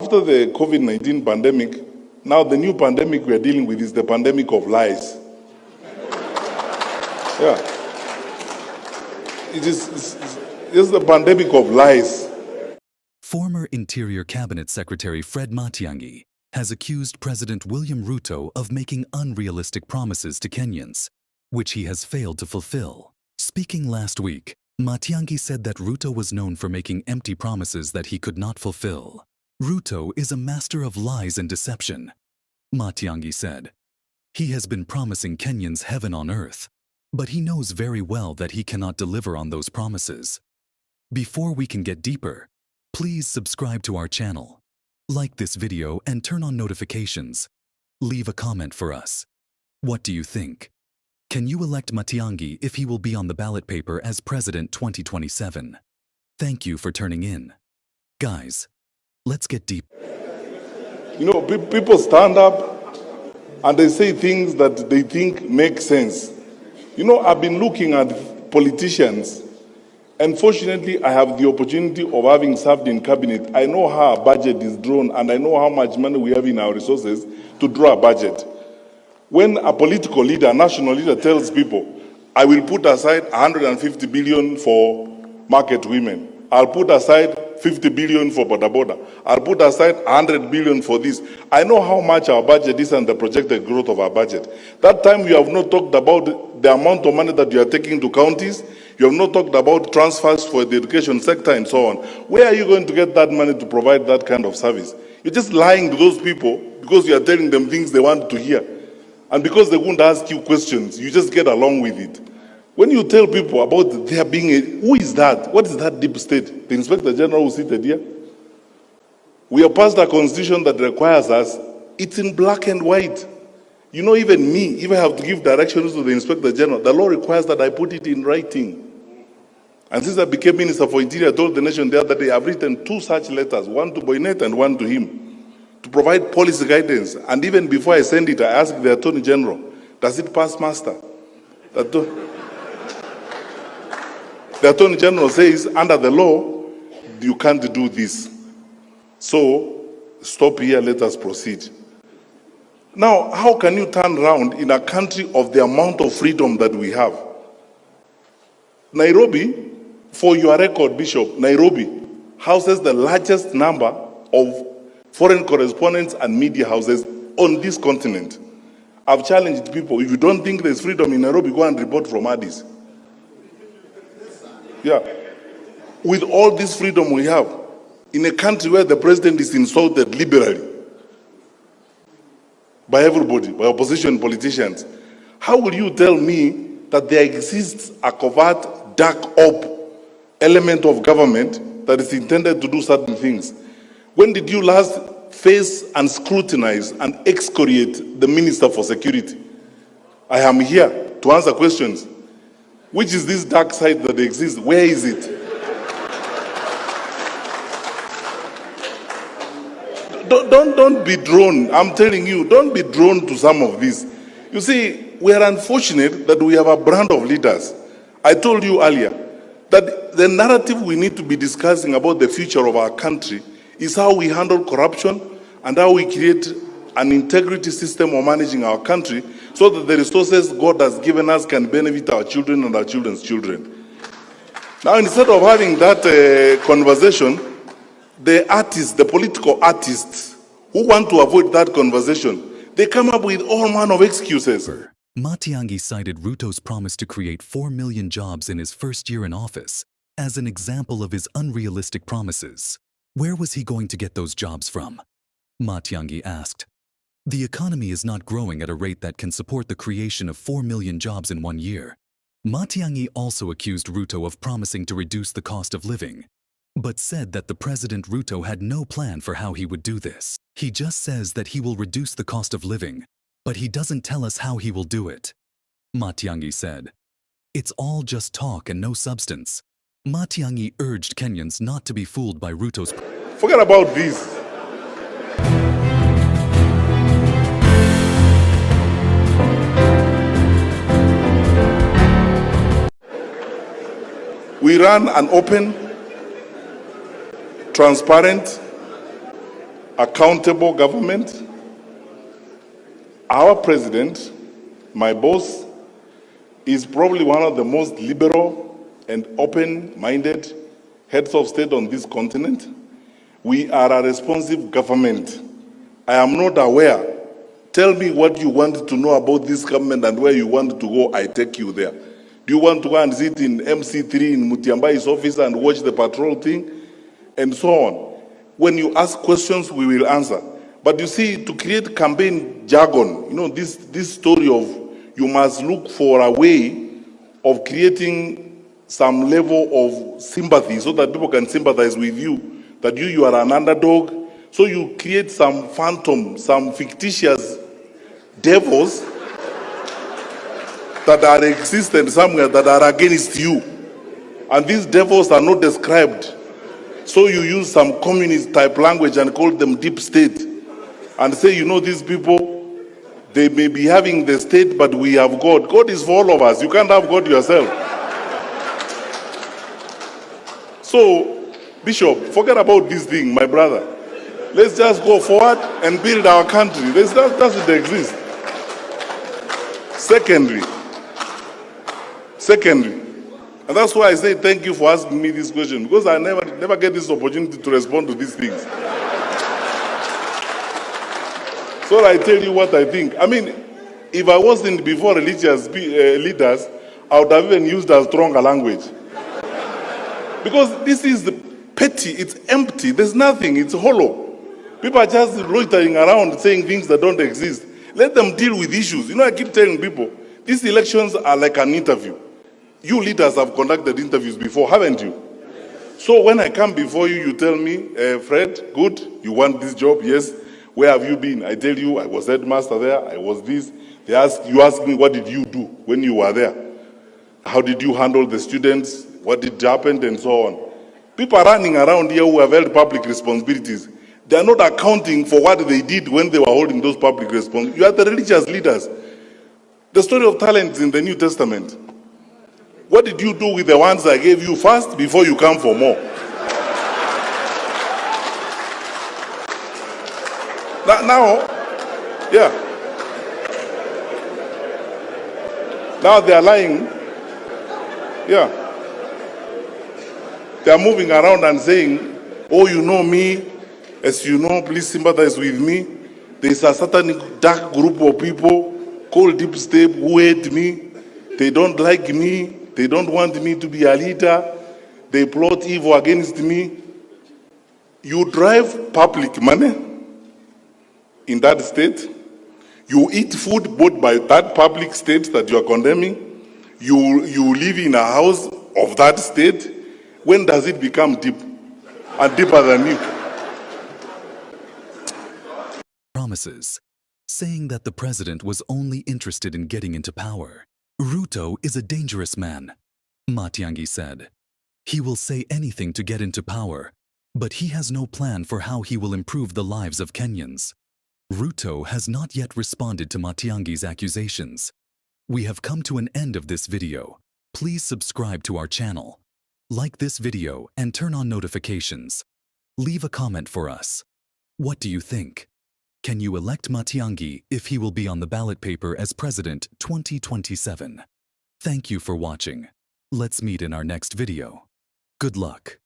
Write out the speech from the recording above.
After the COVID-19 pandemic, now the new pandemic we are dealing with is the pandemic of lies. Yeah. It's the pandemic of lies. Former Interior Cabinet Secretary Fred Matiangi has accused President William Ruto of making unrealistic promises to Kenyans, which he has failed to fulfill. Speaking last week, Matiangi said that Ruto was known for making empty promises that he could not fulfill. Ruto is a master of lies and deception, Matiangi said. He has been promising Kenyans heaven on earth, but he knows very well that he cannot deliver on those promises. Before we can get deeper, please subscribe to our channel, like this video and turn on notifications. Leave a comment for us. What do you think? Can you elect Matiangi if he will be on the ballot paper as President 2027? Thank you for turning in. Guys, let's get deep. You know, people stand up and they say things that they think make sense. You know, I've been looking at politicians, and fortunately, I have the opportunity of having served in cabinet. I know how a budget is drawn, and I know how much money we have in our resources to draw a budget. When a political leader, a national leader tells people, I will put aside 150 billion for market women, I'll put aside 50 billion for boda boda, I'll put aside 100 billion for this. I know how much our budget is and the projected growth of our budget. That time you have not talked about the amount of money that you are taking to counties, you have not talked about transfers for the education sector and so on. Where are you going to get that money to provide that kind of service? You're just lying to those people because you are telling them things they want to hear. And because they won't ask you questions, you just get along with it. When you tell people about there being who is that? What is that deep state? The Inspector General who seated here? We have passed a constitution that requires us, it's in black and white. You know, even me, if I have to give directions to the Inspector General, the law requires that I put it in writing. And since I became Minister for Interior, I told the nation the other day, I've written 2 such letters, one to Boynet and one to him, to provide policy guidance. And even before I send it, I asked the Attorney General, does it pass muster? The Attorney General says, under the law, you can't do this. So, stop here, let us proceed. Now, how can you turn around in a country of the amount of freedom that we have? Nairobi, for your record, Bishop, Nairobi houses the largest number of foreign correspondents and media houses on this continent. I've challenged people, if you don't think there's freedom in Nairobi, go and report from Addis. Yeah. With all this freedom we have, in a country where the president is insulted liberally by everybody, by opposition politicians, how will you tell me that there exists a covert, dark op element of government that is intended to do certain things? When did you last face and scrutinize and excoriate the Minister for Security? I am here to answer questions. Which is this dark side that exists? Where is it? Don't be drawn. I'm telling you, don't be drawn to some of this. You see, we are unfortunate that we have a brand of leaders. I told you earlier that the narrative we need to be discussing about the future of our country is how we handle corruption and how we create an integrity system of managing our country so that the resources God has given us can benefit our children and our children's children. Now, instead of having that conversation, the artists, the political artists who want to avoid that conversation, they come up with all manner of excuses. Matiangi cited Ruto's promise to create 4 million jobs in his first year in office as an example of his unrealistic promises. Where was he going to get those jobs from? Matiangi asked. The economy is not growing at a rate that can support the creation of 4 million jobs in 1 year. Matiangi also accused Ruto of promising to reduce the cost of living, but said that the President Ruto had no plan for how he would do this. He just says that he will reduce the cost of living, but he doesn't tell us how he will do it. Matiangi said. It's all just talk and no substance. Matiangi urged Kenyans not to be fooled by Ruto's... Forget about this. We run an open, transparent, accountable government. Our president, my boss, is probably one of the most liberal and open-minded heads of state on this continent. We are a responsive government. I am not aware. Tell me what you want to know about this government and where you want to go, I take you there. Do you want to go and sit in MC3 in Mutiambai's office and watch the patrol thing? And so on. When you ask questions, we will answer. But you see, to create campaign jargon, you know, this story of you must look for a way of creating some level of sympathy so that people can sympathize with you, that you are an underdog. So you create some phantom, some fictitious devils that are existent somewhere that are against you. And these devils are not described. So you use some communist type language and call them deep state and say, you know, these people, they may be having the state, but we have God. God is for all of us. You can't have God yourself. So, Bishop, forget about this thing, my brother. Let's just go forward and build our country. That doesn't exist. Secondly, and that's why I say thank you for asking me this question, because I never get this opportunity to respond to these things. So I tell you what I think. I mean, if I wasn't before religious leaders, I would have even used a stronger language. Because this is petty, it's empty, there's nothing, it's hollow. People are just loitering around saying things that don't exist. Let them deal with issues. You know, I keep telling people, these elections are like an interview. You leaders have conducted interviews before, haven't you? So when I come before you, you tell me, Fred, good, you want this job? Yes. Where have you been? I tell you, I was headmaster there, I was this. You ask me, what did you do when you were there? How did you handle the students? What did happen? And so on. People are running around here who have held public responsibilities. They are not accounting for what they did when they were holding those public responsibilities. You are the religious leaders. The story of talents in the New Testament. What did you do with the ones I gave you first before you come for more? Now, yeah. Now they are lying. Yeah. They are moving around and saying, oh, you know me. As you know, please sympathize with me. There is a certain dark group of people called Deep State who hate me. They don't like me. They don't want me to be a leader. They plot evil against me. You drive public money in that state. You eat food bought by that public state that you are condemning. You live in a house of that state. When does it become deep and deeper than you? Promises, saying that the president was only interested in getting into power. Ruto is a dangerous man, Matiangi said. He will say anything to get into power, but he has no plan for how he will improve the lives of Kenyans. Ruto has not yet responded to Matiangi's accusations. We have come to an end of this video. Please subscribe to our channel. Like this video and turn on notifications. Leave a comment for us. What do you think? Can you elect Matiangi if he will be on the ballot paper as President 2027? Thank you for watching. Let's meet in our next video. Good luck.